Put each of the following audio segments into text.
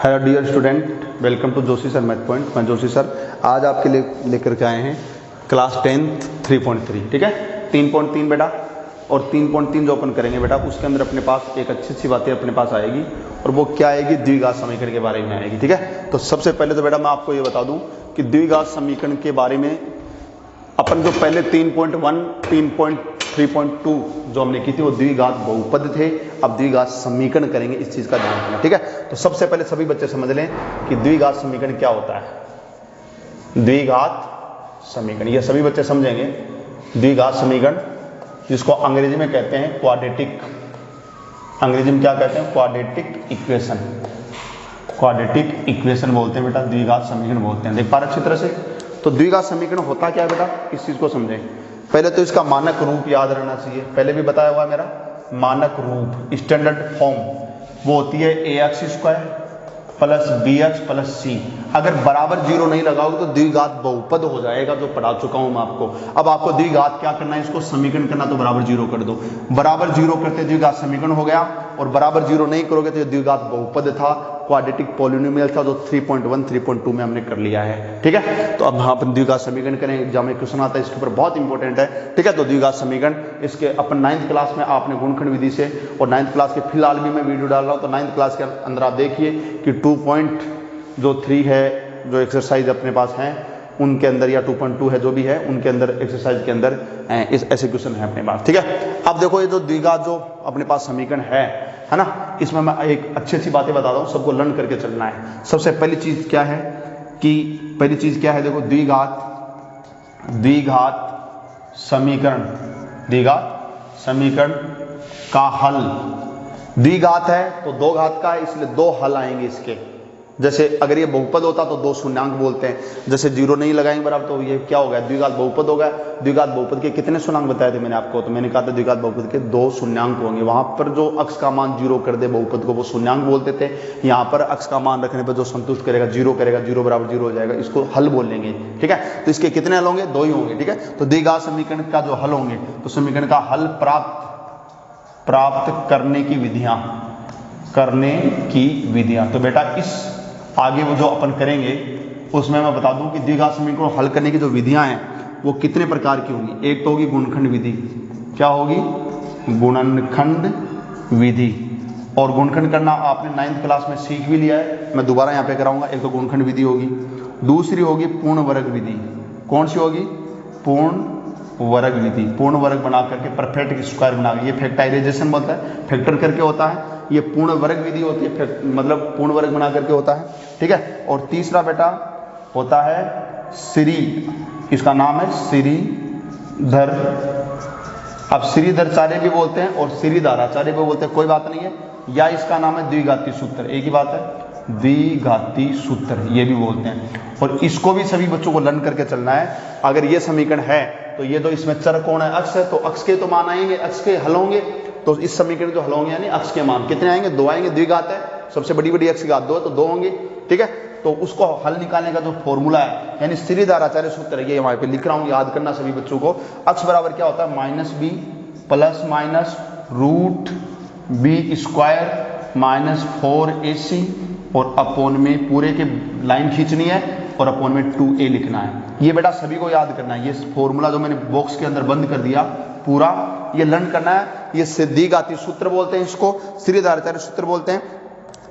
Hello dear student, welcome to Joshi sir math point. मैं Joshi sir आज आपके लिए लेकर के आए हैं क्लास 10th 3.3। ठीक है, 3.3 बेटा, और 3.3 जो अपन करेंगे बेटा उसके अंदर अपने पास एक अच्छी सी बातें अपने पास आएगी, और वो क्या आएगी, द्विघात समीकरण के बारे में आएगी। ठीक है, तो सबसे पहले तो बेटा मैं आपको ये बता दूं कि द्विघात समीकरण के बारे में अपन जो पहले 3.1 3.3.2 जो हमने की थी वो द्विघात बहुपद थे। अब द्विघात समीकरण करेंगे, इस चीज का ध्यान रखना। ठीक है, तो सबसे पहले सभी बच्चे समझ लें कि द्विघात समीकरण क्या होता है। द्विघात समीकरण ये सभी बच्चे समझेंगे। द्विघात समीकरण जिसको अंग्रेजी में कहते हैं क्वाड्रेटिक, अंग्रेजी में क्या कहते हैं, क्वाड्रेटिक इक्वेशन। क्वाड्रेटिक इक्वेशन बोलते हैं बेटा, द्विघात समीकरण बोलते हैं। देख पा रहे अच्छी तरह से। तो द्विघात समीकरण होता क्या है बेटा, इस चीज को समझें। पहले तो इसका मानक रूप याद रहना चाहिए, पहले भी बताया हुआ है मेरा। मानक रूप स्टैंडर्ड फॉर्म वो होती है ax² plus bx plus c। अगर बराबर जीरो नहीं लगाओगे तो द्विघात बहुपद हो जाएगा, जो पढ़ा चुका हूं मैं आपको। अब आपको द्विघात क्या करना है, इसको समीकरण करना, तो बराबर जीरो कर दो। बराबर जीरो करते द्विघात समीकरण हो गया, और बराबर जीरो नहीं करोगे तो द्विघात बहुपद था, क्वाड्रेटिक पॉलिनोमियल था, जो 3.1 3.2 में हमने कर लिया है। ठीक है, तो अब हम द्विघात समीकरण करें। एग्जाम में क्वेश्चन आता है इसके ऊपर, बहुत इंपॉर्टेंट है। ठीक है, तो द्विघात समीकरण इसके अपन 9th क्लास में आपने गुणनखंड विधि से, और 9th क्लास के फिलहाल भी मैं वीडियो डाल रहा हूं, तो 9th क्लास के अंदर आप देखिए कि 2.3 है जो एक्सरसाइज अपने पास है उनके अंदर, या 2.2 है जो भी है उनके अंदर, एक्सरसाइज के अंदर इस ऐसे क्वेश्चन है अपने पास। ठीक है, अब देखो ये जो द्विघात जो अपने पास समीकरण है ना, इसमें मैं एक अच्छी अच्छी बातें बताता हूँ, सबको लर्न करके चलना है। सबसे पहली चीज क्या है कि पहली चीज क्या है, देखो द्विघात समीकरण का हल। द्विघात है तो दो घात का है, इसलिए दो हल आएंगे इसके। जैसे अगर ये बहुपद होता तो दो शून्यांक बोलते हैं, जैसे जीरो नहीं लगाएंगे बराबर, तो ये क्या हो गया, द्विघात बहुपद हो गया। द्विघात बहुपद के कितने शून्यांक बताए थे मैंने आपको, तो मैंने कहा था द्विघात बहुपद के दो शून्यांक होंगे। वहां पर जो अक्ष का मान जीरो कर दे बहुपद को वो शून्यांक बोलते थे। यहाँ पर अक्ष का मान रखने पर जो संतुष्ट करेगा जीरो करेगा, जीरो बराबर जीरो हो जाएगा, इसको हल बोलेंगे। ठीक है, तो इसके कितने हल होंगे, दो ही होंगे। ठीक है, तो द्विघात समीकरण का जो हल होंगे, तो समीकरण का हल प्राप्त करने की विधियां। तो बेटा इस आगे वो जो अपन करेंगे उसमें मैं बता दूं कि द्विघात समीकरण को हल करने की जो विधियां हैं वो कितने प्रकार की होंगी। एक तो होगी गुणनखंड विधि। क्या होगी, गुणनखंड विधि। और गुणनखंड करना आपने 9th क्लास में सीख भी लिया है, मैं दोबारा यहाँ पे कराऊंगा। एक तो गुणनखंड विधि होगी, दूसरी होगी पूर्ण वर्ग विधि। कौन सी होगी, पूर्ण वर्ग विधि। पूर्ण वर्ग बना करके परफेक्ट स्क्वायर बना के, ये फैक्टराइजेशन बोलता है, फैक्टर करके होता है। ये पूर्ण वर्ग विधि होती है, मतलब पूर्ण वर्ग बना करके होता है। ठीक है, और तीसरा बेटा होता है श्री, इसका नाम है श्रीधर। अब श्रीधराचार्य भी बोलते हैं और श्रीधराचार्य भी बोलते हैं, कोई बात नहीं है। या इसका नाम है द्विघाती सूत्र, एक ही बात है, द्विघाती सूत्र ये भी बोलते हैं। और इसको भी सभी बच्चों को लर्न करके चलना है। अगर ये समीकरण है तो ये तो इसमें चर कोण है, अक्ष है, तो अक्ष के तो मान आएंगे, अक्ष के हल होंगे। तो इस समीकरण जो हल होंगे यानी अक्ष के मान कितने आएंगे, दो आएंगे। द्विघात है, सबसे बड़ी अक्ष की घात दो है, तो दो होंगे। ठीक है, तो उसको हल निकालने का जो फॉर्मूला है यानी श्रीधराचार्य सूत्र है, ये वहां पे लिख रहा हूं, याद करना सभी बच्चों को। अक्ष बराबर क्या होता है, -b plus minus √b² minus 4ac, और अपोन में पूरे के लाइन खींचनी है और अपोन में 2a लिखना है। ये बेटा सभी को याद करना है। ये फॉर्मूला जो मैंने बॉक्स के अंदर बंद कर दिया पूरा, ये लर्न करना है। ये द्विघाती सूत्र बोलते हैं, इसको श्रीधराचार्य सूत्र बोलते हैं।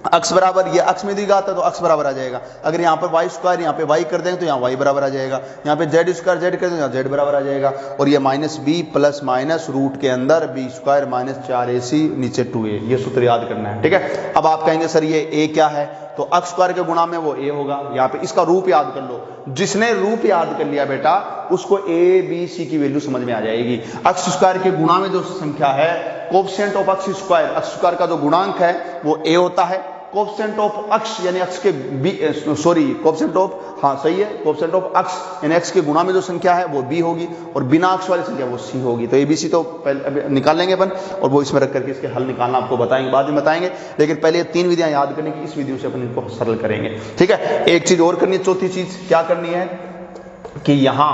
अक्ष बराबर, ये अक्ष में द्विघात है तो अक्ष बराबर आ जाएगा। अगर यहाँ पर y² यहाँ पे y कर देंगे तो यहाँ y बराबर आ जाएगा। यहाँ पे z² z कर देंगे, यहाँ z बराबर आ जाएगा। और ये -b प्लस माइनस रूट के अंदर b² माइनस 4ac नीचे 2a, ये सूत्र याद करना है। ठीक है, अब आप कहेंगे सर ये a क्या है, तो अक्ष स्क्वायर के गुणा में वो a होगा। यहाँ पे इसका रूप याद कर लो। जिसने रूप याद कर लिया बेटा उसको a b c की वैल्यू समझ में आ जाएगी। अक्ष स्क्वायर के गुणा में जो संख्या है, कोएफिशिएंट ऑफ अक्ष स्क्वायर, अक्ष स्क्वायर का जो गुणांक है वो a होता है। कोएफिशिएंट ऑफ अक्ष यानी अक्ष के कोएफिशिएंट ऑफ, हाँ सही है, कोएफिशिएंट ऑफ अक्ष यानी अक्ष के गुणा में जो संख्या है वो b होगी, और बिना अक्ष वाली संख्या वो c होगी। तो abc तो पहले निकाल लेंगे अपन, और वो इसमें रख करके इसके हल निकालना आपको बताएंगे, बाद में बताएंगे। लेकिन पहले ये तीन विधियां याद करने की, इस विधि से अपन इनको सरल करेंगे। ठीक है, एक चीज और करनी है, चौथी चीज क्या करनी है कि यहां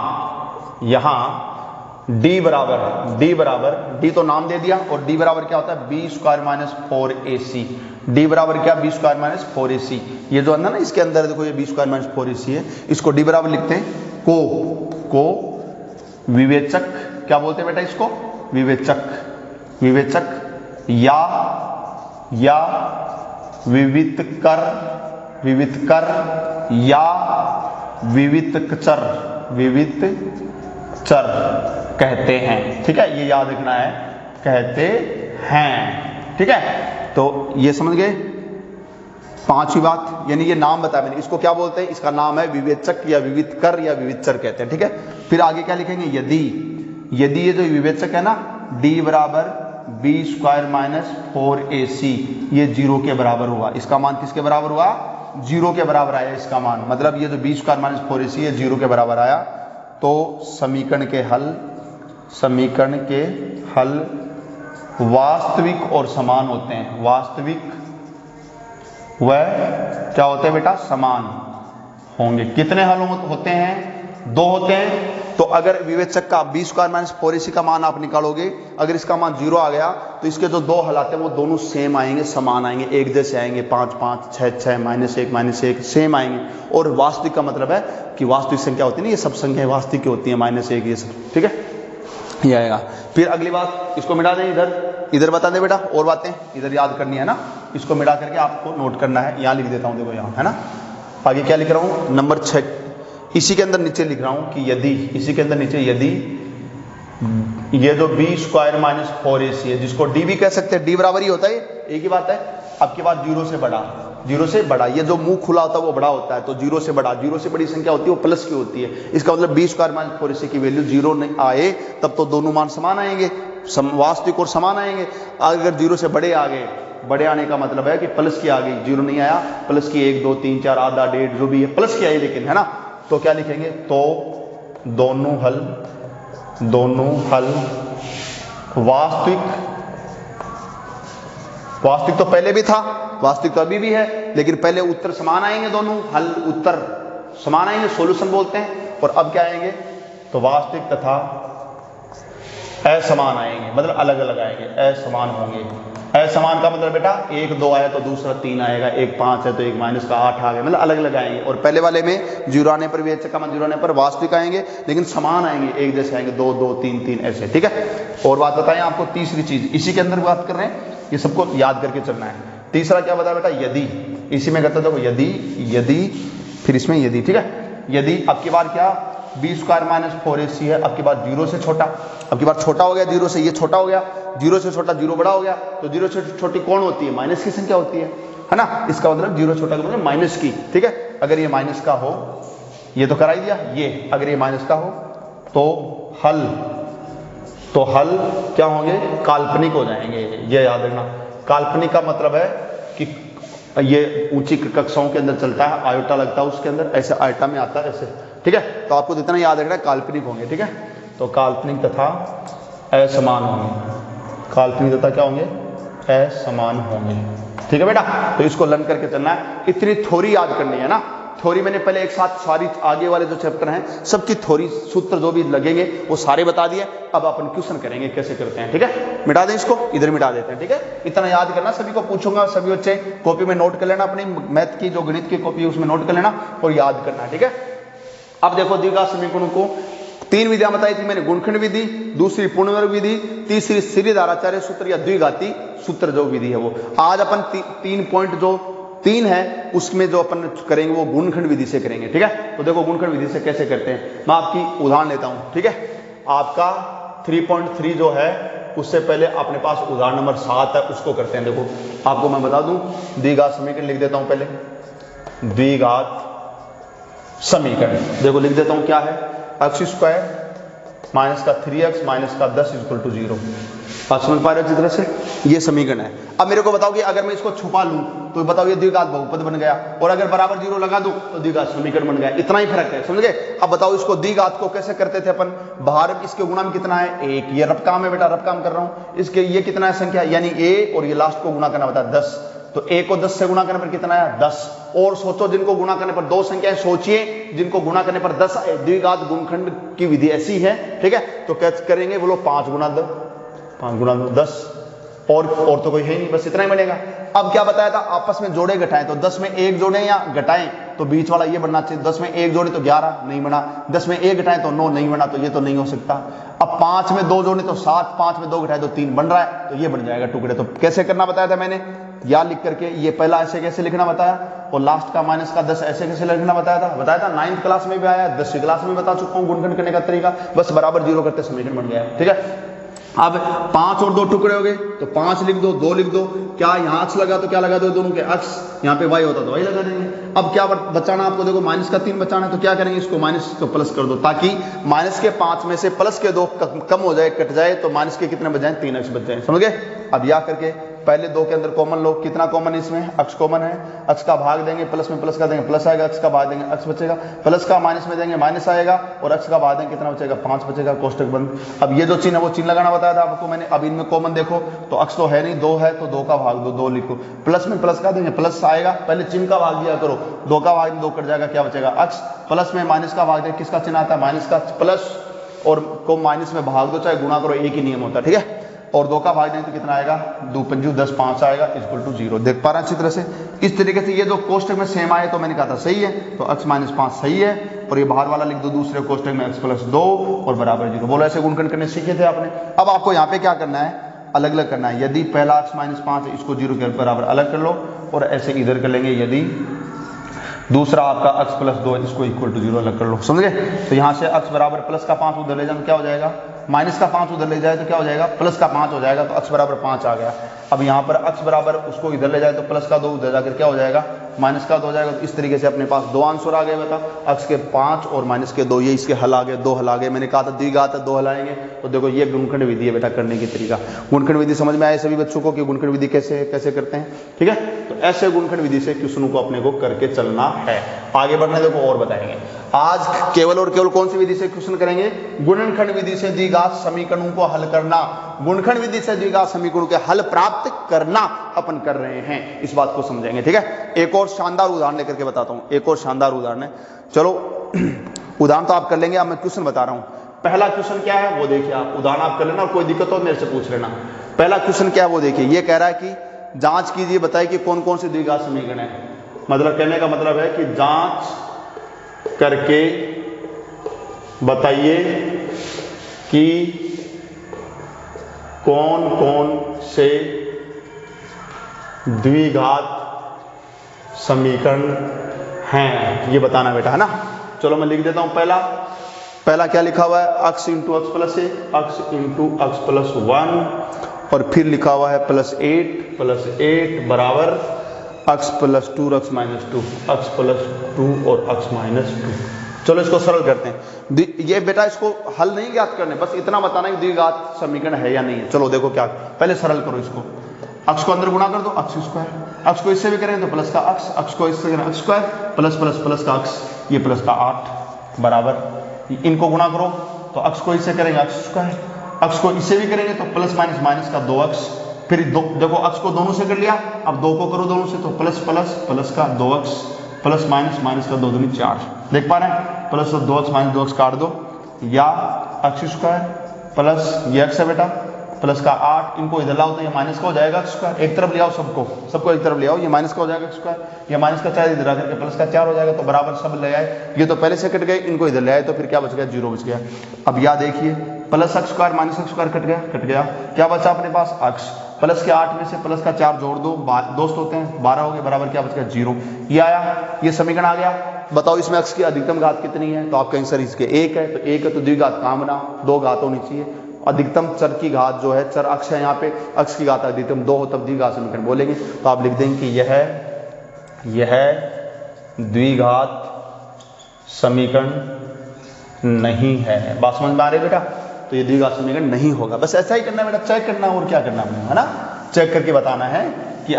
डी बराबर डी तो नाम दे दिया, और डी बराबर क्या होता है B square minus 4ac। D बराबर क्या बी स्क्वायर माइनस 4ac। ये जो अंदर ना इसके अंदर देखो ये बी स्क्वायर माइनस 4ac है, इसको डी बराबर लिखते हैं को विवेचक, क्या बोलते हैं बेटा इसको विवेचक या विवित कर या विवित चर कहते हैं। ठीक है, ये याद रखना है, कहते हैं। ठीक है, तो ये समझ गए। पांचवी बात, यानी ये नाम बताया मैंने, इसको क्या बोलते हैं, इसका नाम है विवेचक या विविध कर या विविध चर कहते हैं। ठीक है, फिर आगे क्या लिखेंगे, यदि ये जो विवेचक है ना d बराबर बी स्क्वायर माइनस 4ac, ये 0 के बराबर हुआ, इसका मान किसके बराबर हुआ 0 के बराबर आया इसका मान, मतलब ये जो बी स्क्वायर माइनस 4ac है 0 के बराबर आया, तो समीकरण के हल वास्तविक और समान होते हैं। वास्तविक व क्या होते हैं बेटा, समान होंगे। कितने हल होते हैं, 2 होते हैं। तो अगर विवेचक का बी स्क्वायर माइनस 4ac का मान आप निकालोगे, अगर इसका मान 0 आ गया तो इसके जो 2 हल आते हैं वो दोनों सेम आएंगे, समान आएंगे, एक जैसे आएंगे, 5 5 6 6 -1 सेम आएंगे। और वास्तविक का मतलब है कि वास्तविक संख्या होती है ना, ये सब संख्याएं वास्तविक की होती है, -1 ये सब। ठीक है, ये आएगा। फिर अगली बात, इसको मिटा दें, इधर बता दें बेटा, और बातें इधर याद करनी है ना, इसको मिटा करके आपको नोट करना है। यहाँ लिख देता हूँ, देखो यहाँ है ना, आगे क्या लिख रहा हूँ, नंबर 6, इसी के अंदर नीचे लिख रहा हूँ कि यदि ये जो बी स्क्वायर माइनस 4ac है, जिसको डी भी कह सकते हैं, डी बराबर ही होता है, एक ही बात है। अब के बाद 0 से बड़ा, ये जो मुंह खुला होता है वो बड़ा होता है, तो 0 से बड़ी संख्या होती है वो प्लस की होती है। इसका मतलब बी स्क्वायर माइनस 4ac की वैल्यू 0 नहीं आए तब तो दोनों मान समान आएंगे, वास्तविक और समान आएंगे। अगर 0 से बड़े आ गए, बड़े आने का मतलब है कि प्लस की आ गई, 0 नहीं आया, प्लस की 1 2 3 4 आधा 1.5 जो भी है प्लस की आई, लेकिन है ना, तो क्या लिखेंगे, तो दोनों हल वास्तविक तो पहले भी था, वास्तविक तो अभी भी है, लेकिन पहले उत्तर समान आएंगे, दोनों हल उत्तर समान आएंगे, सॉल्यूशन बोलते हैं। और अब क्या आएंगे, तो वास्तविक तथा असमान आएंगे, मतलब अलग अलग आएंगे, असमान होंगे। असमान का मतलब बेटा 1 2 आया तो दूसरा 3 आएगा, 1 5 है तो 1 माइनस का 8 आ गया, मतलब अलग अलग आएंगे। और पहले वाले में 0 आने पर विवेचक का मान 0 आने पर वास्तविक आएंगे, लेकिन समान आएंगे, एक जैसे आएंगे, 2 2 3 3 ऐसे। ठीक है, और बात बताएं आपको, तीसरी चीज इसी के अंदर बात कर रहे हैं, ये सबको याद करके चलना है। तीसरा क्या बताया बेटा, यदि, इसी में कहते देखो यदि फिर इसमें यदि। ठीक है, यदि अब की बार क्या बी स्क्वायर माइनस 4ac है, अब की बार 0 से छोटा, अब की बार छोटा हो गया 0 से, ये छोटा हो गया, 0 से छोटा 0 बड़ा हो गया, तो 0 से छोटी कौन होती है, माइनस की संख्या होती है ना, इसका मतलब 0 छोटा का मतलब माइनस की। ठीक है, अगर ये माइनस का हो, ये तो करा ही दिया, ये अगर ये माइनस का हो तो हल क्या होंगे, काल्पनिक हो जाएंगे। ये याद रखना, काल्पनिक का मतलब है कि ये ऊंची कक्षाओं के अंदर चलता है, आयोटा लगता है उसके अंदर, ऐसे आयोटा में आता है ऐसे। ठीक है, तो आपको जितना याद रखना है, काल्पनिक होंगे। ठीक है, तो काल्पनिक तथा असमान होंगे, काल्पनिक तथा क्या होंगे, असमान होंगे। ठीक है बेटा, तो इसको लर्न करके चलना है, इतनी थ्योरी याद करनी है ना। थ्योरी मैंने पहले एक साथ सारी आगे वाले जो चैप्टर हैं सबकी थ्योरी सूत्र जो भी लगेंगे वो सारे बता दिए। अब अपन क्वेश्चन करेंगे कैसे करते हैं। ठीक है, मिटा दें इसको, इधर मिटा देते हैं। ठीक है, इतना याद करना, सभी को पूछूंगा, सभी बच्चे कॉपी में नोट कर लेना, अपनी मैथ की जो गणित की कॉपी है उसमें नोट कर लेना और याद करना। ठीक है, अब देखो द्विघात समीकरणों को 3 विधियां बताई थी मैंने, गुणनखंड विधि, दूसरी पूर्णवर्ग विधि, तीसरी श्रीधराचार्य सूत्र या द्विघाती सूत्र जो विधि है वो। आज अपन 3 पॉइंट जो 3 है उसमें जो अपन करेंगे वो गुणनखंड विधि से करेंगे। ठीक है, तो देखो गुणनखंड विधि से कैसे करते हैं, मैं आपकी उदाहरण लेता हूं। ठीक है, आपका 3.3 जो है उससे पहले अपने पास उदाहरण नंबर 7 है, उसको करते हैं। देखो आपको मैं बता दूं, द्विघात समीकरण लिख देता हूं पहले, द्विघात समीकरण देखो लिख देता हूं, क्या है, x² माइनस का 3x माइनस का 10 = 0। बात समझ पा रहे हो अच्छी तरह से, ये समीकरण है। अब मेरे को बताओ कि अगर मैं इसको छुपा लूं तो बताओ ये द्विघात बहुपद बन गया, और अगर बराबर 0 लगा दूं तो द्विघात समीकरण बन गया। इतना ही फर्क है, समझ गए। अब बताओ इसको द्विघात को कैसे करते थे अपन, बाहर इसके गुणा में कितना है, 1, ये रफ काम है बेटा, रफ काम कर रहा हूं। इसके ये कितना है संख्या, यानी a, और ये लास्ट को गुणा करना बता 10, तो a को 10 से गुणा करने पर कितना आया 10। और सोचो जिनको गुणा करने पर दो संख्याएं, सोचिए जिनको गुणा करने पर 10 आए। द्विघात गुणनखंड की विधि ऐसी है, ठीक है। तो क्या करेंगे बोलो 5 गुणा 10, और तो कोई है नहीं, बस इतना ही बनेगा। अब क्या बताया था, आपस में जोड़े घटाएं, तो 10 में 1 जोड़े या घटाएं तो बीच वाला ये बनना चाहिए। 10 में 1 जोड़े तो 11 नहीं बना, 10 में 1 घटाएं तो 9 नहीं बना, तो ये तो नहीं हो सकता। अब 5 में 2 जोड़े तो 7, 5 में 2 घटाएं तो 3 बन रहा है, तो ये बन जाएगा टुकड़े। तो कैसे करना बताया था मैंने, या लिख करके ये पहला ऐसे कैसे लिखना बताया, और लास्ट का माइनस का 10 ऐसे कैसे लिखना बताया था 9th क्लास में भी आया, 10वीं क्लास में बता चुका हूं गुणनखंड करने का तरीका। बस बराबर जीरो करते समीकरण बन गया, ठीक है। अब 5 और 2 टुकड़े हो गए, तो 5 लिख दो, 2 लिख दो। क्या यहाँ अक्ष लगा तो क्या लगा दो, दोनों के अक्ष, यहाँ पे y होता तो y लगा देंगे। अब क्या बचाना आपको, देखो माइनस का 3 बचाना है, तो क्या करेंगे, इसको माइनस को प्लस कर दो, ताकि माइनस के 5 में से प्लस के 2 कम हो जाए, कट जाए, तो माइनस के कितने बच जाए, 3 अक्ष बच जाए, समझ गए। अब या करके पहले 2 के अंदर कॉमन लो, कितना कॉमन है इसमें, अक्ष कॉमन है, अक्ष का भाग देंगे, प्लस में प्लस का देंगे, प्लस आएगा, अक्ष का भाग देंगे, अक्ष बचेगा, प्लस का माइनस में देंगे, माइनस आएगा, और अक्ष का भाग देंगे, कितना बचेगा, 5 बचेगा, कोष्टक बंद। अब ये जो चिन्ह है वो चिन्ह लगाना बताया था आपको मैंने। अब इनमें कॉमन देखो, तो अक्ष तो है नहीं, 2 है, तो 2 का भाग दो, 2 लिखो, प्लस में प्लस का देंगे, प्लस आएगा, पहले चिन्ह का भाग दिया करो, 2 का भाग 2 कट जाएगा, क्या बचेगा, अक्ष, प्लस में माइनस का भाग देंगे, किसका चिन्ह आता है, माइनस का, प्लस और को माइनस में भाग दो, चाहे गुणा करो, एक ही नियम होता है, ठीक है। और 2 का भाग देंगे तो कितना आएगा, 2 पंजू 10, 5 आएगा, इक्वल टू 0। देख पा रहे हैं अच्छी तरह से। इस तरीके से ये जो कोष्टक में सेम आए तो मैंने कहा था सही है, तो x माइनस 5 सही है, और ये बाहर वाला लिख दो दूसरे कोष्टक में x प्लस 2 और बराबर 0। बोलो ऐसे गुणनखंड करने सीखे थे आपने। अब आपको यहाँ पे क्या करना है, अलग अलग करना है। यदि पहला x माइनस 5 है, इसको 0 के बराबर अलग कर लो, और ऐसे इधर कर लेंगे। यदि दूसरा आपका x प्लस 2 इसको इक्वल टू 0 अलग कर लो, समझ गए। तो यहाँ से x बराबर प्लस का 5 उधर ले जाए तो क्या हो जाएगा, माइनस का 5 उधर ले जाए तो क्या हो जाएगा, प्लस का 5 हो जाएगा, तो x बराबर 5 आ गया। अब यहाँ पर x बराबर उसको इधर ले जाए तो प्लस का 2 उधर जाकर क्या हो जाएगा, माइनस का 2 हो जाएगा। तो इस तरीके से अपने पास 2 आंसर आ गए बेटा, x के 5 और माइनस के 2, ये इसके हल आ गए, 2 हल आ गए। मैंने कहा था द्विघात 2 हल आएंगे। तो देखो ये गुणनखंड विधि है बेटा करने की तरीका। गुणनखंड विधि समझ में आए सभी बच्चों को कि गुणनखंड विधि कैसे करते हैं, ठीक है। तो ऐसे गुणनखंड विधि से क्वेश्चनों को अपने को करके चलना है। आगे बढ़ने देखो और बताएंगे। आज केवल और केवल कौन सी विधि से क्वेश्चन करेंगे, गुणनखंड विधि से द्विघात समीकरणों को हल करना। गुणनखंड विधि से द्विघात समीकरणों के हल प्राप्त करना अपन कर रहे हैं, इस बात को समझेंगे, ठीक है। एक और शानदार उदाहरण लेकर के बताता हूं, एक और शानदार उदाहरण है। चलो उदाहरण तो आप कर लेंगे, अब मैं क्वेश्चन बता रहा हूं। पहला क्वेश्चन क्या है वो देखिए आप, उदाहरण आप कर लेना, और कोई दिक्कत हो मेरे से पूछ लेना। पहला क्वेश्चन क्या है वो देखिए, ये कह रहा है कि जांच कीजिए, बताइए कि कौन कौन से द्विघात समीकरण है। मतलब कहने का मतलब है कि जांच करके बताइए कि कौन कौन से द्विघात समीकरण हैं, ये बताना बेटा, है ना। चलो मैं लिख देता हूं। पहला क्या लिखा हुआ है, x इंटू एक्स प्लस ए, x इंटू एक्स प्लस 1, और फिर लिखा हुआ है प्लस 8 बराबर x plus 2 x minus 2, x plus 2 और x माइनस 2। चलो इसको सरल करते हैं। ये बेटा इसको हल नहीं ज्ञात करने, बस इतना बताना कि द्विघात समीकरण है या नहीं है। चलो देखो क्या, पहले सरल करो इसको। x को अंदर गुणा कर दो, x स्क्वायर, x को इससे भी करेंगे तो प्लस का x को इससे करेंगे x square, plus plus plus का x, ये प्लस का 8 बराबर, इनको गुणा करो तो x को इससे करेंगे x स्क्वायर, x को इससे भी करेंगे तो प्लस माइनस माइनस का 2x, फिर देखो x को दोनों से कर लिया, अब 2 को करो दोनों से तो प्लस प्लस प्लस का 2x, प्लस माइनस माइनस का 2 दूनी 4। देख पा रहे हैं, प्लस 2x माइनस 2x काट दो, या x स्क्वायर प्लस ये x है बेटा, प्लस का 8, इनको इधर लाओ तो ये माइनस का हो जाएगा स्क्वायर, एक तरफ ले आओ, सबको एक तरफ ले आओ, ये माइनस का हो जाएगा स्क्वायर, ये माइनस का 4 इधर आकर के प्लस का 4 हो जाएगा, तो बराबर सब ले आए। ये तो पहले से कट गए, इनको इधर ले आए तो फिर क्या बच गया, 0 बच गया। अब या देखिए, plus x square minus x square cut गया, क्या बचा अपने पास x, प्लस के 8 में से प्लस का 4 जोड़ दो, दोस्त होते हैं 12 हो गए, बराबर क्या बच गया 0। ये आया, ये समीकरण आ गया। बताओ इसमें x की अधिकतम घात कितनी है, तो आपका आंसर इसके 1 है, तो 1 है तो द्विघात कहाँ बना, 2 घात होनी चाहिए। अधिकतम चर की घात जो है, चर अक्ष है यहाँ पे, अक्ष की घात अधिकतम 2 हो तब द्विघात समीकरण बोलेंगे। तो आप लिख देंगे कि यह द्विघात समीकरण नहीं है। बात समझ में आ रही है बेटा, तो ये द्विघात समीकरण नहीं होगा। बस ऐसा ही करना है बेटा, चेक करना और क्या करना है ना, चेक करके बताना है कि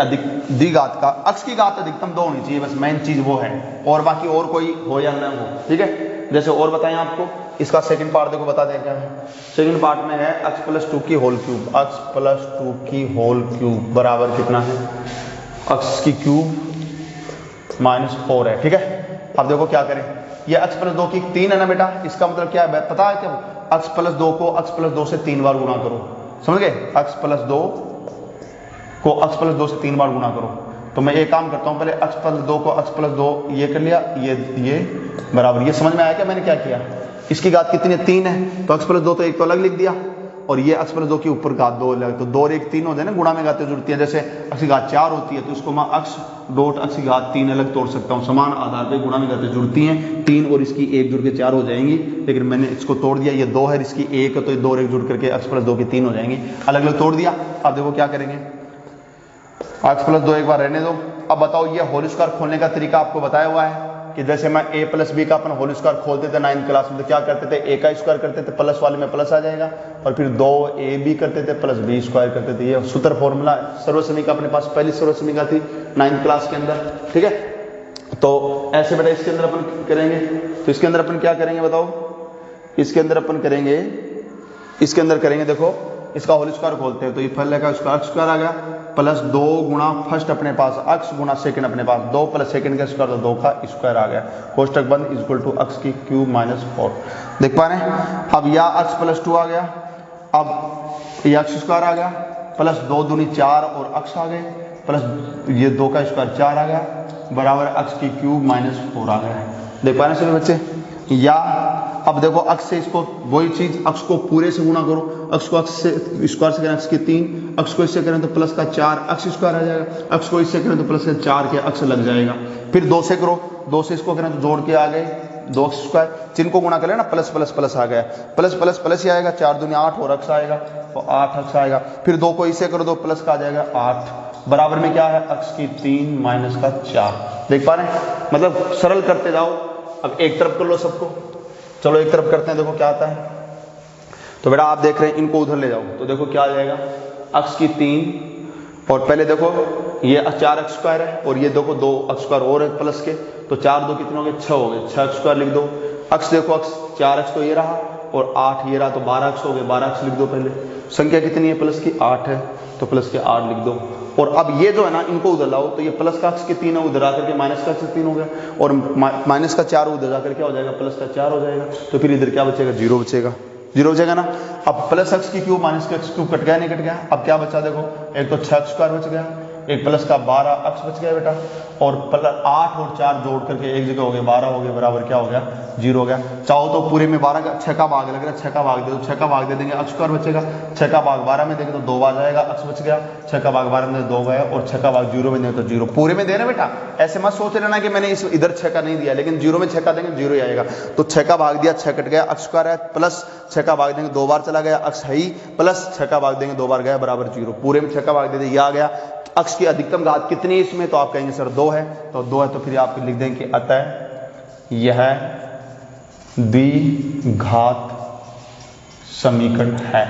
द्विघात का अक्ष की घात अधिकतम 2 होनी चाहिए, बस मेन चीज वो है, और बाकी और कोई हो या ना हो, ठीक है। जैसे और बताएं आपको, इसका सेकंड पार्ट देखो बता दें क्या है। सेकंड पार्ट में है x प्लस 2 की होल क्यूब, x प्लस 2 की होल क्यूब बराबर कितना है x की क्यूब माइनस 4 है, ठीक है। अब देखो क्या करें, ये x प्लस 2 की 3 है ना बेटा, इसका मतलब क्या है पता है क्या, x प्लस 2 को x प्लस 2 से 3 बार गुणा करो, समझ गए, x प्लस 2 को x प्लस 2 से 3 बार गुणा करो। तो मैं एक काम करता हूँ, पहले x प्लस 2 को x प्लस 2 ये कर लिया, ये बराबर, ये समझ में आया क्या मैंने क्या किया, इसकी घात कितनी है 3 है, तो x प्लस 2 तो एक तो अलग लिख दिया, और ये x प्लस 2 के ऊपर घात 2 अलग, तो 2 और 1 3 हो जाए ना, गुणा में घातें जुड़ती है, जैसे x की घात 4 होती है तो इसको मैं x डॉट x की घात 3 अलग तोड़ सकता हूँ, समान आधार पे गुणा में घातें जुड़ती हैं, 3 और इसकी 1 जुड़ के 4 हो जाएंगी, लेकिन मैंने इसको तोड़ दिया, ये 2 है इसकी 1 है, तो ये 2 और 1 जुड़ करके x प्लस 2 की 3 हो जाएंगी, अलग अलग तोड़ दिया। अब देखो क्या करेंगे, x प्लस 2 एक बार रहने दो। अब बताओ, ये होल स्क्वायर खोलने का तरीका आपको बताया हुआ है कि जैसे मैं a प्लस बी का अपन होल स्क्वायर खोलते थे 9th क्लास में, तो क्या करते थे, a का स्क्वायर करते थे, प्लस वाले में प्लस आ जाएगा, और फिर 2ab करते थे प्लस b स्क्वायर करते थे, ये सूत्र फॉर्मूला सर्वसमीका अपने पास पहली सर्वसमीका थी 9th क्लास के अंदर, ठीक है। तो ऐसे बेटा इसके अंदर अपन करेंगे, तो इसके अंदर अपन क्या करेंगे बताओ, इसके अंदर अपन करेंगे, इसके अंदर करेंगे, देखो इसका होल स्क्वायर खोलते हैं, तो ये पहले का स्क्वायर आ गया, प्लस 2 गुणा फर्स्ट अपने पास x गुणा सेकंड अपने पास 2 प्लस सेकंड का स्क्वायर, तो 2 का स्क्वायर आ गया, कोष्टक बंद इक्वल टू x की क्यूब माइनस 4, देख पा रहे हैं। अब या x प्लस 2 आ गया, अब ये x स्क्वायर आ गया, प्लस 2 दूनी 4 और x आ गए, प्लस ये 2 का स्क्वायर 4 आ गया, बराबर x की क्यूब माइनस 4 आ गया, देख पा रहे हैं सभी बच्चे। या अब देखो x से इसको वही चीज, x को पूरे से गुणा करो, x को x से स्क्वायर से करें x की 3, x को इससे करें तो प्लस का 4 x स्क्वायर आ जाएगा, x को इससे करें तो प्लस का 4 के x लग जाएगा, फिर 2 से करो, 2 से इसको करें तो जोड़ के आ गए 2x स्क्वायर, चिन्ह को गुणा करें ना, प्लस प्लस प्लस आ गया, प्लस प्लस प्लस ही आएगा, 4 दूनी 8 और x आएगा, तो 8x आएगा, फिर 2 को इससे करो तो प्लस का आ जाएगा 8, बराबर में क्या है x की 3 माइनस का 4, देख पा रहे हैं, मतलब सरल करते जाओ। अब एक तरफ कर लो सबको, चलो एक तरफ करते हैं, देखो क्या आता है। तो बेटा आप देख रहे हैं, इनको उधर ले जाओ, तो देखो क्या आ जाएगा, x की 3, और पहले देखो ये 4x स्क्वायर है, और ये देखो 2x स्क्वायर और है प्लस के, तो 4 2 कितने हो गए, 6 हो गए, 6x स्क्वायर लिख दो, x देखो x 4x तो ये रहा, और 8 ये रहा, तो 12x हो गए, 12x लिख दो, पहले संख्या कितनी है प्लस की 8 है, तो प्लस के 8 लिख दो, और अब ये जो है ना इनको उधर लाओ, तो ये प्लस का x की 3 है, उधर आकर के माइनस का x की 3 हो गया, और माइनस का 4 उधर जाकर क्या हो जाएगा, प्लस का 4 हो जाएगा, तो फिर इधर क्या बचेगा, 0 बचेगा, 0 बचेगा ना। अब प्लस x की क्यूब माइनस का x क्यूब कट गया, नहीं कट गया, अब क्या बचा, देखो एक तो 6x स्क्वायर बच गया, एक प्लस का 12x बच गया बेटा, और 8 और 4 जोड़ करके एक जगह हो गया 12 हो गया, बराबर क्या हो गया, 0 हो गया। चाहो तो पूरे में 12 का 6 का भाग लग रहा है, 6 का भाग दे दो, 6 का भाग दे देंगे, x स्क्वायर बचेगा, 6 का भाग 12 में देंगे तो 2 आ जाएगा, x बच गया, 6 का भाग 12 में 2 गया, और 6 का भाग 0 में देंगे तो 0, पूरे में दे रहे बेटा, ऐसे मत सोच लेना कि मैंने इस इधर 6 का नहीं दिया, लेकिन 0 में 6 का देंगे 0 ही आएगा, तो 6 का भाग दिया 6 कट गया, x स्क्वायर है, प्लस 6 का भाग देंगे 2 बार चला गया, x है ही, प्लस 6 का भाग देंगे 2 बार गया, बराबर 0, पूरे में 6 का भाग दे दिया, ये आ गया। x की अधिकतम घात कितनी है इसमें, तो आप कहेंगे सर 2 है, तो 2 है, तो फिर आप लिख देंगे अतः यह द्विघात समीकरण है,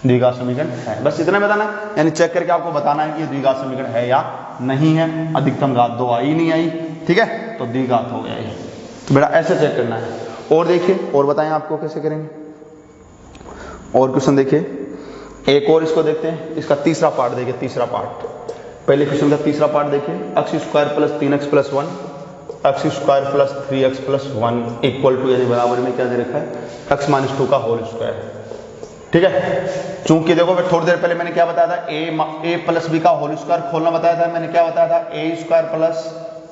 द्विघात समीकरण है, बस इतना बताना, यानी चेक करके आपको बताना है कि ये द्विघात समीकरण है या नहीं है, अधिकतम घात 2 आई नहीं आई, ठीक है, तो द्विघात हो गया ये, तो बेटा ऐसे चेक करना है। और देखिए, और बताएं आपको कैसे करेंगे, और क्वेश्चन देखिए, एक और इसको देखते हैं, इसका तीसरा पार्ट देखिए, तीसरा पार्ट, पहले क्वेश्चन का तीसरा पार्ट देखिए, x square plus 3x plus 1, x square plus 3x plus 1 equal to, यानी बराबर में क्या दे रखा है, x माइनस 2 का होल स्क्वायर, ठीक है। चूंकि देखो थोड़ी देर पहले मैंने क्या बताया था, a प्लस बी का होल स्क्वायर खोलना बताया था, मैंने क्या बताया था, a स्क्वायर प्लस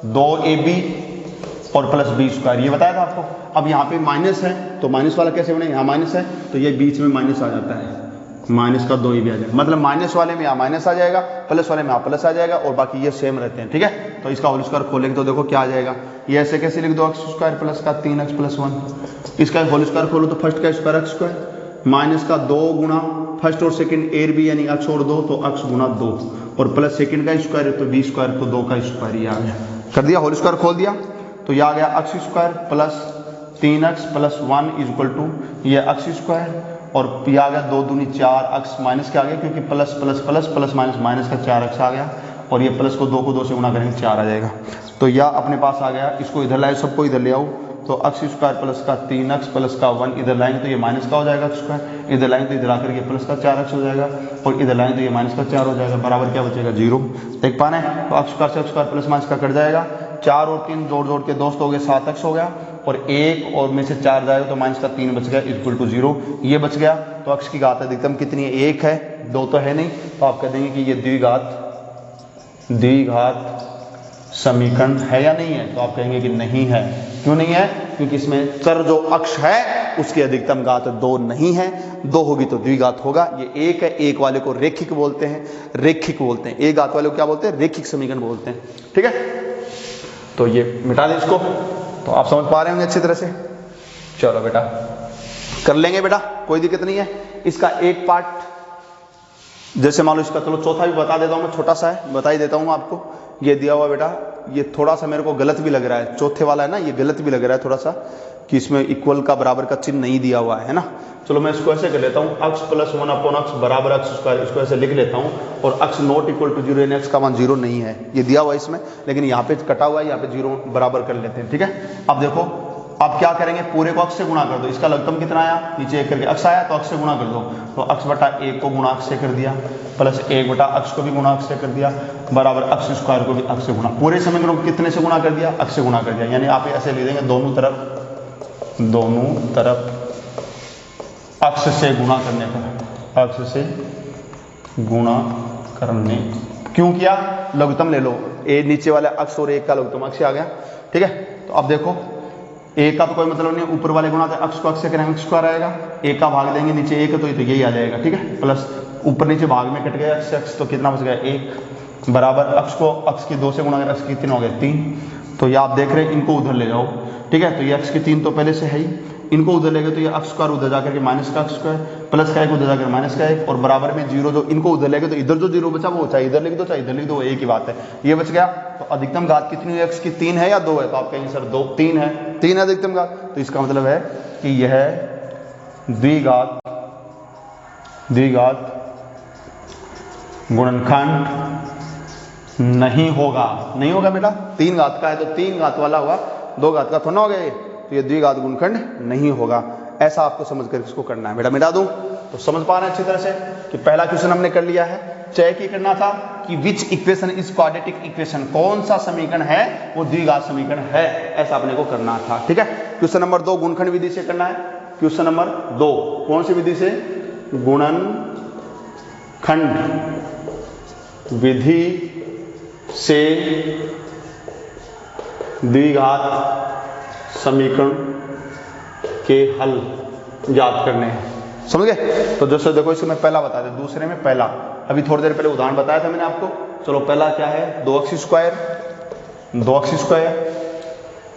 2ab और प्लस b स्क्वायर, ये बताया था आपको। अब यहाँ पे माइनस है, तो माइनस वाला कैसे बने, यहाँ माइनस है तो ये बीच में माइनस आ जाता है, माइनस का 2 भी आ जाएगा, मतलब माइनस वाले में यहाँ माइनस आ जाएगा, प्लस वाले में यहाँ प्लस आ जाएगा, और बाकी ये सेम रहते हैं, ठीक है। तो इसका होल स्क्वायर खोलेंगे तो देखो क्या आ जाएगा, ये ऐसे कैसे लिख दो, x स्क्वायर प्लस का 3x प्लस 1, इसका होल स्क्वायर खोलो तो फर्स्ट का स्क्वायर x स्क्वायर माइनस का 2 गुणा फर्स्ट और सेकंड एर बी यानी x और 2 तो x गुणा 2, और प्लस सेकंड का स्क्वायर है तो b स्क्वायर, तो 2 का स्क्वायर ही आ गया, कर दिया, होल स्क्वायर खोल दिया, तो ये आ गया x square plus 3x plus 1 is equal to ये x स्क्वायर, और ये आ गया 2 दूनी 4x माइनस के आ गया, क्योंकि plus plus plus plus minus minus का 4x आ गया, और ये प्लस को 2 से गुणा करेंगे 4 आ जाएगा, तो यह अपने पास आ गया, इसको इधर लाए, सबको इधर ले आओ, तो अक्स स्क्वायर प्लस का 3x प्लस का 1 इधर लाएंगे तो ये माइनस का हो जाएगा अक्स स्क्वायर, इधर लाएंगे तो इधर आकर के प्लस का 4x हो जाएगा और इधर लाएंगे तो ये माइनस का 4 हो जाएगा, बराबर क्या बचेगा 0। देख पा रहे हैं, तो अक्स स्क्वायर से अक्स स्क्वायर प्लस माइनस का कट जाएगा, 4 और 3 जोड़ जोड़ के दोस्त हो गए 7x हो गया और 1 और में से 4 जाएगा तो माइनस का 3 बच गया इक्वल टू 0, ये बच गया। तो अक्स की घात अधिकतम कितनी है, 1 है, 2 तो है नहीं, तो आप कह देंगे कि ये द्विघात समीकरण है या नहीं है, तो आप कहेंगे कि नहीं है। क्यों नहीं है, क्योंकि इसमें चर जो अक्ष है उसकी अधिकतम घात 2 नहीं है, 2 होगी तो द्विघात होगा। ये 1 है, 1 वाले को रेखिक बोलते हैं, एक घात वाले को क्या बोलते हैं, रेखिक समीकरण बोलते हैं, ठीक है। तो ये मिटा दें इसको, तो आप समझ पा रहे होंगे अच्छी तरह से। चलो बेटा कर लेंगे बेटा, कोई दिक्कत नहीं है। इसका एक पार्ट जैसे मान लो इसका, चलो चौथा भी बता देता हूं मैं, छोटा सा है, बता ही देता हूं आपको। ये दिया हुआ बेटा, ये थोड़ा सा मेरे को गलत भी लग रहा है, चौथे वाला है ना, ये गलत भी लग रहा है थोड़ा सा कि इसमें इक्वल का बराबर का चिन्ह नहीं दिया हुआ है ना। चलो मैं इसको ऐसे कर लेता हूँ, अक्स प्लस 1 अपॉन अक्स बराबर अक्स स्क्वायर, इसको ऐसे लिख लेता हूँ। और अक्स नॉट इक्वल टू 0 यानी अक्स का मान 0 नहीं है, ये दिया हुआ है इसमें, लेकिन यहाँ पे कटा हुआ है, यहाँ पे 0 बराबर कर लेते हैं, ठीक है। अब देखो अब क्या करेंगे, पूरे को अक्स से गुणा कर दो, इसका लघुत्तम कितना आया, नीचे 1 करके अक्स आया तो अक्स से गुणा कर दो, तो अक्स बटा 1 को गुणा अक्स से कर दिया, प्लस 1 बटा अक्स को भी गुणा अक्स से कर दिया, बराबर अक्स स्क्वायर को भी अक्स से गुणा, पूरे समीकरण को कितने से गुणा कर दिया, अक्स से गुणा कर दिया। यानी आप ऐसे लिख देंगे दोनों तरफ अक्स से गुणा करने पर, अक्स से गुणा करने, क्यों किया, लघुत्तम ले लो, ए नीचे वाले अक्स और 1 का लघुत्तम अक्स से आ गया, ठीक है। तो अब देखो 1 का तो कोई मतलब नहीं, ऊपर वाले गुणा अक्स को अक्स से करेंगे, अक्स स्क्वायर आएगा, 1 का भाग देंगे, नीचे 1 है तो यही आ जाएगा, ठीक है, प्लस ऊपर नीचे भाग में कट गया अक्स तो कितना बच गया 1, बराबर अक्स को अक्स की 2 से गुणा करें, अक्स की 3 हो गए 3। तो ये आप देख रहे हैं, इनको उधर ले जाओ, ठीक है, तो ये अक्स की 3 तो पहले से है ही, इनको उधर ले गए तो ये अक्स स्क्वायर उधर जाकर के माइनस का अक्स स्क्वायर, प्लस का 1 उधर जाकर माइनस का 1 और बराबर में 0, जो इनको उधर ले गए तो इधर जो 0 बचा वो चाहे इधर लिख दो चाहे इधर लिख दो, एक ही बात है, ये बच गया। तो अधिकतम घात कितनी है, अक्स की 3 है या 2 है, तो आप कहेंगे सर 3 है, 3 है अधिकतम घात, तो इसका मतलब है कि यह द्विघात गुणनखंड नहीं होगा बेटा, 3 घात का है तो 3 घात वाला होगा, 2 घात का थोड़ा ना हो गया ये, तो ये द्विघात गुणनखंड नहीं होगा। ऐसा आपको समझ कर इसको करना है बेटा, मिटा दूं तो समझ पा रहे हैं अच्छी तरह से कि पहला क्वेश्चन हमने कर लिया है। चेक ये करना था कि विच इक्वेशन इज क्वाड्रेटिक इक्वेशन, कौन सा समीकरण है वो द्विघात समीकरण है, ऐसा अपने को करना था, ठीक है। क्वेश्चन नंबर 2 गुणनखंड विधि से करना है। क्वेश्चन नंबर 2 कौन सी विधि से, गुणनखंड विधि से द्विघात समीकरण के हल ज्ञात करने हैं, समझ गए। तो जैसे देखो इसको मैं पहला बता दें, दूसरे में पहला, अभी थोड़ी देर पहले उदाहरण बताया था मैंने आपको। चलो पहला क्या है, 2x स्क्वायर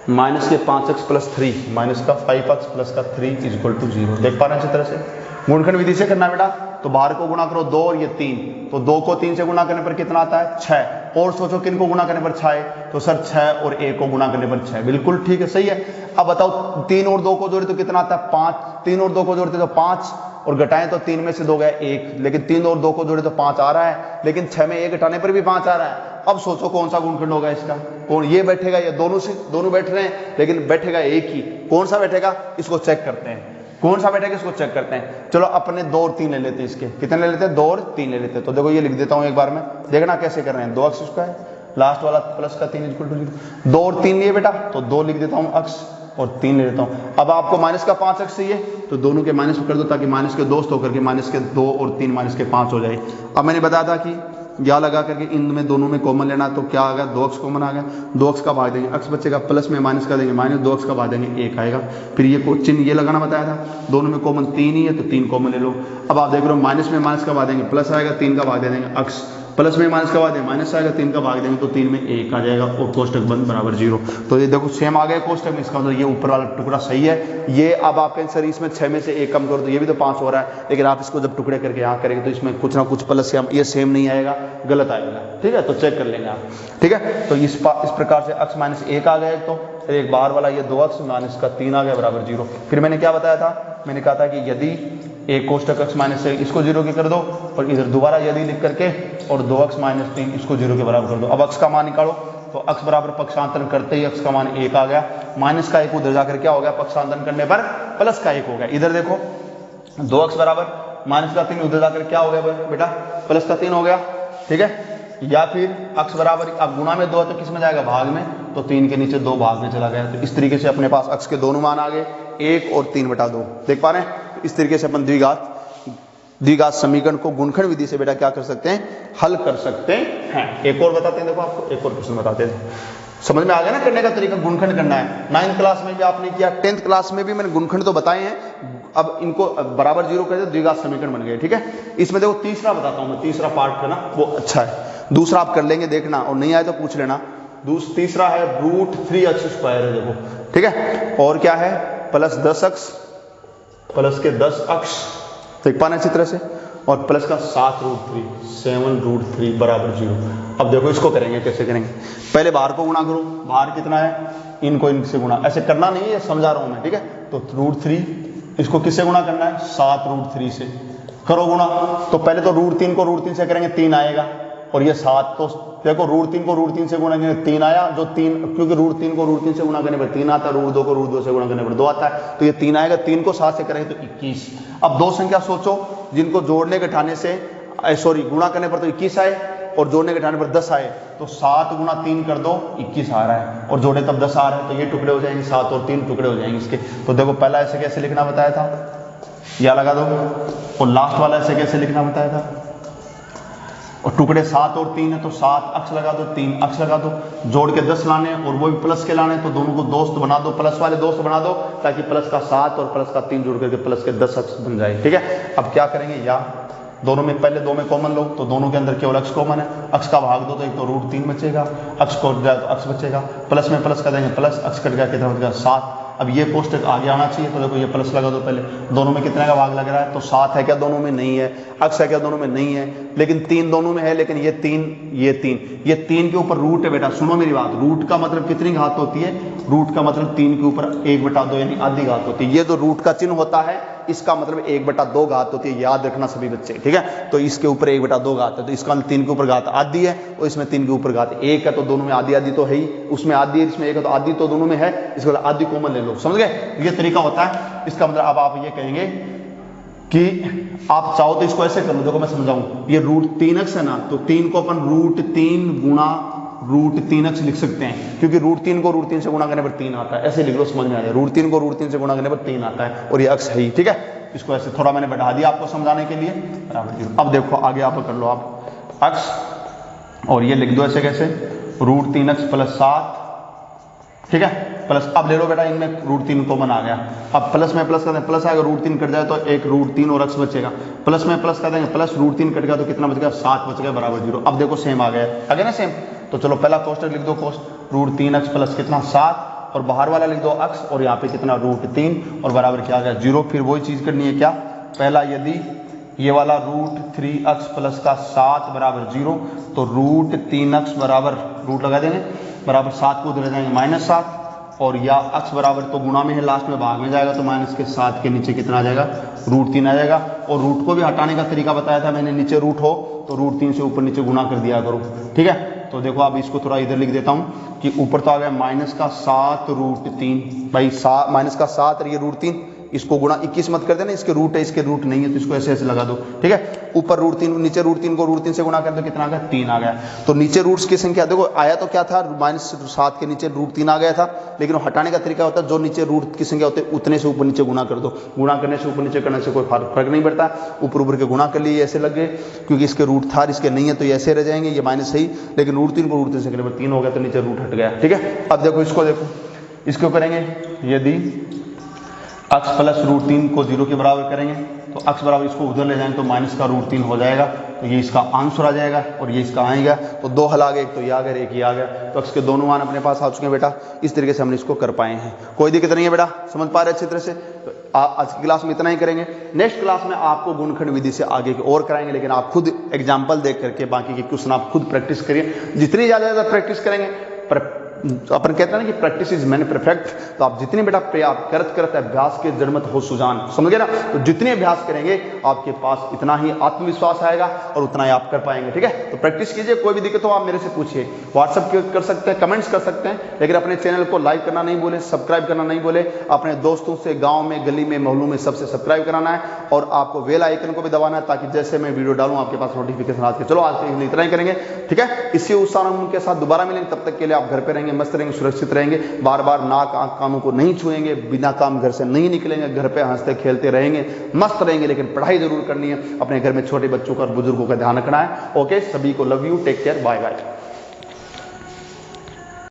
माइनस के 5x प्लस 3 माइनस का 5x प्लस का 3 इज इक्वल टू 0। देख पा रहे हैं अच्छी तरह से, गुणनखंड विधि से करना बेटा, तो बाहर को गुणा करो 2 और ये 3, तो 2 को 3 से गुणा करने पर कितना आता है 6, और सोचो किन को गुणा करने पर 6 है, तो सर 6 और 1 को गुणा करने पर 6, बिल्कुल ठीक है, सही है। अब बताओ 3 और 2 को जोड़े तो कितना आता है 5, 3 और 2 को जोड़ते तो 5 और घटाएं तो 3 में से 2 गया 1, लेकिन 3 और 2 को जोड़े तो 5 आ रहा है, लेकिन 6 में 1 घटाने पर भी 5 आ रहा है। अब सोचो कौन सा गुणनखंड होगा इसका, कौन ये बैठेगा, ये दोनों बैठ रहे हैं लेकिन बैठेगा एक ही, कौन सा बैठेगा इसको चेक करते हैं, कौन सा बैठेगा इसको चेक करते हैं। चलो अपने 2 और 3 ले लेते हैं, इसके कितने ले लेते हैं 2 और 3 ले लेते हैं। तो देखो ये लिख देता हूं एक बार में, देखना कैसे कर रहे हैं, 2x स्क्वायर लास्ट वाला प्लस का 3 इक्वल टू 0, 2 और 3 लिए बेटा, तो 2 लिख देता हूं अक्स और 3 ले लेता हूं। अब आपको माइनस का 5x चाहिए तो दोनों के माइनस कर दो, ताकि माइनस के दोस्त होकर के माइनस के 2 और 3 माइनस के 5 हो जाए। अब मैंने बताया था कि या लगा करके इन में दोनों में कॉमन लेना, तो क्या आ गया 2x कॉमन आ गया, 2x का भाग देंगे x बचेगा, प्लस में माइनस का देंगे माइनस, 2x का भाग देंगे 1 आएगा। फिर ये चिन्ह ये लगाना बताया था, दोनों में कॉमन 3 ही है तो 3 कॉमन ले लो। अब आप देख रहे हो माइनस में माइनस का भाग देंगे प्लस आएगा, 3 का भाग दे देंगे x, प्लस में माइनस का भाग देंगे माइनस आएगा, 3 का भाग देंगे तो 3 में 1 आ जाएगा और कोष्टक बंद बराबर 0। तो ये देखो सेम आ गया कोष्टक में, इसका मतलब ये ऊपर वाला टुकड़ा सही है। ये अब आपके सर इसमें 6 में से 1 कम करो तो ये भी तो 5 हो रहा है, लेकिन आप इसको जब टुकड़े करके यहाँ करेंगे तो इसमें कुछ ना कुछ प्लस या ये सेम नहीं आएगा, गलत आएगा, ठीक है। तो चेक कर लेंगे आप, ठीक है। तो इस प्रकार से x माइनस 1 आ गया एक, तो एक बाहर वाला ये 2x माइनस का 3 आ गया बराबर 0। फिर मैंने क्या बताया था, मैंने कहा था कि यदि एक कोष्टक x माइनस से इसको 0 के कर दो और इधर दोबारा यदि लिख करके और 2x माइनस 3 इसको 0 के बराबर कर दो। अब x का मान निकालो, तो अक्स बराबर पक्षांतरण करते ही अक्स का मान 1 आ गया, माइनस का 1 उधर जाकर क्या हो गया, पक्षांतरण करने पर प्लस का 1 हो गया। इधर देखो 2x बराबर माइनस का 3 उधर जाकर क्या हो गया बेटा, प्लस का 3 हो गया, ठीक है। या फिर अक्स बराबर, अब गुणा में 2 है तो किस में जाएगा, भाग में, तो 3 के नीचे 2 भाग में चला गया। तो इस तरीके से अपने पास अक्स के दोनों मान आ गए, 1 और 3/2। देख पा रहे हैं, इस तरीके से अपन द्विघात समीकरण को गुणनखंड विधि से बेटा क्या कर सकते हैं, हल कर सकते हैं। एक और बताते हैं, देखो आपको एक और क्वेश्चन बताते हैं, समझ में आ गया ना करने का तरीका, गुणनखंड करना है। 9th क्लास में भी आपने किया, 10th क्लास में भी मैंने गुणनखंड तो बताए हैं। अब इनको बराबर जीरो कर दे, द्विघात समीकरण बन गए, ठीक है। इसमें देखो तीसरा बताता हूं मैं, तीसरा पार्ट है ना वो अच्छा है, दूसरा आप कर लेंगे देखना, और नहीं आए तो पूछ लेना। तीसरा है √3x² है, देखो ठीक है। और क्या है, प्लस 10x प्लस के 10 अक्ष, देख पाना अच्छी तरह से, और प्लस का 7√3 बराबर 0। अब देखो इसको करेंगे, कैसे करेंगे, पहले बाहर को गुणा करो, बाहर कितना है, इनको इनसे गुणा, ऐसे करना नहीं है, समझा रहा हूं मैं, ठीक है। तो √3 इसको किससे गुणा करना है, 7√3 से करो गुणा। तो पहले तो √3 को √3 से करेंगे, 3 आएगा, और ये 7, तो देखो √3 को √3 से गुणा करेंगे 3 आया, जो 3, क्योंकि √3 को √3 से गुणा करने पर 3 आता है, √2 को √2 से गुणा करने पर 2 आता है, तो ये 3 आएगा, 3 को 7 से करेंगे तो 21। अब दो संख्या सोचो जिनको जोड़ने घटाने से गुणा करने पर तो 21 आए, और जोड़ने घटाने पर 10 आए, तो 7 गुणा 3 कर दो, 21 आ रहा है, और जोड़े तब 10 आ रहा है, तो ये टुकड़े हो जाएंगे, 7 और 3 टुकड़े हो जाएंगे इसके। तो देखो पहला ऐसे कैसे लिखना बताया था, या लगा दो, और लास्ट वाला ऐसे कैसे लिखना बताया था, और टुकड़े 7 और 3 है, तो 7 अक्ष लगा दो, 3 अक्ष लगा दो, जोड़ के 10 लाने और वो भी प्लस के लाने, तो दोनों को दोस्त बना दो, प्लस वाले दोस्त बना दो, ताकि प्लस का 7 और प्लस का 3 जोड़ करके प्लस के 10 अक्ष बन जाए, ठीक है। अब क्या करेंगे, या दोनों में, पहले 2 में कॉमन लो, तो दोनों के अंदर केवल अक्ष कॉमन है, अक्ष का भाग दो तो एक तो √3 बचेगा, अक्ष को जाए तो अक्ष बचेगा, प्लस में प्लस कर देंगे प्लस, अक्ष कट गया, कितना बचेगा 7। अब ये कोष्टक आगे आना चाहिए, तो देखो ये प्लस लगा दो, पहले दोनों में कितने का भाग लग रहा है, तो 7 है क्या, दोनों में नहीं है, अक्ष है क्या, दोनों में नहीं है, लेकिन 3 दोनों में है, लेकिन ये 3 के ऊपर रूट है बेटा, सुनो मेरी बात, रूट का मतलब कितनी घात होती है, रूट का मतलब 3 के ऊपर 1/2 यानी आधी घात होती है। ये जो रूट का चिन्ह होता है इसका मतलब 1/2 घात होती है, याद रखना सभी बच्चे, ठीक है। तो इसके ऊपर 1/2 घात है, तो इसका 3 के ऊपर घात आधी है, और इसमें 3 के ऊपर घात 1 है, तो दोनों में आधी आधी तो है ही, उसमें आधी है, इसमें 1 है, तो आधी तो दोनों में है, इसके बाद आधी कॉमन ले लो, समझ गए। ये तरीका होता है इसका मतलब। अब आप ये कहेंगे कि आप चाहो तो इसको ऐसे कर लो, देखो मैं समझाऊं, ये √3x है ना, तो 3 को अपन √3 गुणा √3x लिख सकते हैं, क्योंकि √3 को √3 से गुणा करने पर 3 आता है, ऐसे लिख लो, समझ में आ जाए, √3 को √3 से गुणा करने पर 3 आता है, और ये अक्ष है ही, ठीक है। इसको ऐसे थोड़ा मैंने बढ़ा दिया आपको समझाने के लिए, बराबर। अब देखो आगे आप कर लो, आप अक्ष, और ये लिख दो ऐसे कैसे, √3x + 7, ठीक है, प्लस। अब ले लो बेटा, इनमें √3 कॉमन आ गया, अब प्लस में प्लस कर देंगे, प्लस आएगा, √3 कट जाए तो एक √3 और अक्ष बचेगा, प्लस में प्लस कर देंगे, प्लस √3 कट गया तो कितना बच गया, 7 बच गया, बराबर 0। अब देखो सेम आ गया ना सेम, तो चलो पहला कोष्टक लिख दो, √3x प्लस कितना 7, और बाहर वाला लिख दो अक्ष, और यहाँ पे कितना √3, और बराबर क्या आ गया 0। फिर वही चीज करनी है क्या, पहला यदि ये वाला √3x प्लस का 7 बराबर 0, तो √3x बराबर रूट लगा देंगे, बराबर 7 को उधर जाएंगे -7, और या अक्ष बराबर तो गुणा में है, लास्ट में भाग में जाएगा, तो माइनस के 7 के नीचे कितना आ जाएगा, √3 आ जाएगा। और रूट को भी हटाने का तरीका बताया था मैंने, नीचे रूट हो तो √3 से ऊपर नीचे गुणा कर दिया करो, ठीक है। तो देखो अब इसको थोड़ा इधर लिख देता हूँ कि ऊपर तो आ गया -7√3, भाई -7 और ये √3, इसको गुणा 21 मत कर देना, इसके रूट है, इसके रूट नहीं है, तो इसको ऐसे ऐसे लगा दो, ठीक है। ऊपर √3, नीचे √3 को √3 से गुणा कर दो, कितना आ गया 3 आ गया। तो नीचे रूट्स की संख्या देखो, आया तो क्या था, -7 के नीचे √3 आ गया था, लेकिन हटाने का तरीका होता है जो नीचे रूट की संख्या होती है उतने से ऊपर नीचे गुणा कर दो। गुणा करने से ऊपर नीचे करने से कोई फर्क नहीं पड़ता, ऊपर ऊपर के गुणा कर लिए ऐसे लग गए, क्योंकि इसके रूट था, इसके नहीं है, तो ये ऐसे रह जाएंगे, ये माइनस सही, लेकिन √3 को √3 से करने पर 3 हो गया, तो नीचे रूट हट गया, ठीक है। अब देखो इसको, देखो इसको करेंगे, यदि अक्ष प्लस √3 को 0 के बराबर करेंगे, तो अक्ष बराबर इसको उधर ले जाएंगे तो माइनस का √3 हो जाएगा, तो ये इसका आंसर आ जाएगा, और ये इसका आएगा, तो 2 हल आ गए, एक तो ये आ गया, एक ये आ गया, तो अक्ष के दोनों मान अपने पास आ चुके हैं बेटा। इस तरीके से हमने इसको कर पाए हैं, कोई दिक्कत नहीं है बेटा, समझ पा रहे अच्छी तरह से। तो आज की क्लास में इतना ही करेंगे, नेक्स्ट क्लास में आपको गुणनखंड विधि से आगे की और कराएंगे, लेकिन आप खुद एग्जाम्पल देख करके बाकी के क्वेश्चन आप खुद प्रैक्टिस करिए, जितनी ज़्यादा प्रैक्टिस करेंगे अपन कहते हैं ना कि प्रैक्टिस इज मैन परफेक्ट। तो आप जितने बेटा प्रयास करत करत अभ्यास के जड़ मत हो सुजान, समझ गए ना। तो जितने अभ्यास करेंगे आपके पास इतना ही आत्मविश्वास आएगा और उतना ही आप कर पाएंगे, ठीक है। तो प्रैक्टिस कीजिए, कोई भी दिक्कत हो आप मेरे से पूछिए, व्हाट्सअप कर सकते हैं, कमेंट्स कर सकते हैं, लेकिन अपने चैनल को लाइक करना नहीं भूले, सब्सक्राइब करना नहीं भूले, अपने दोस्तों से गाँव में गली में मोहल्लों में सबसे सब्सक्राइब कराना है और आपको बेल आइकन को भी दबाना है ताकि जैसे मैं वीडियो डालूं आपके पास नोटिफिकेशन आती है। चलो आज के लिए इतना ही करेंगे, ठीक है। इसी उत्साह उनके साथ दोबारा मिलेंगे, तब तक के लिए आप घर पे रहेंगे, मस्त रहेंगे, सुरक्षित रहेंगे, बार बार नाक आंख कानों को नहीं छुएंगे, बिना काम घर से नहीं निकलेंगे, घर पे हंसते खेलते रहेंगे, मस्त रहेंगे, लेकिन पढ़ाई जरूर करनी है। अपने घर में छोटे बच्चों का और बुजुर्गों का ध्यान रखना है। ओके, सभी को love you, take care, bye bye.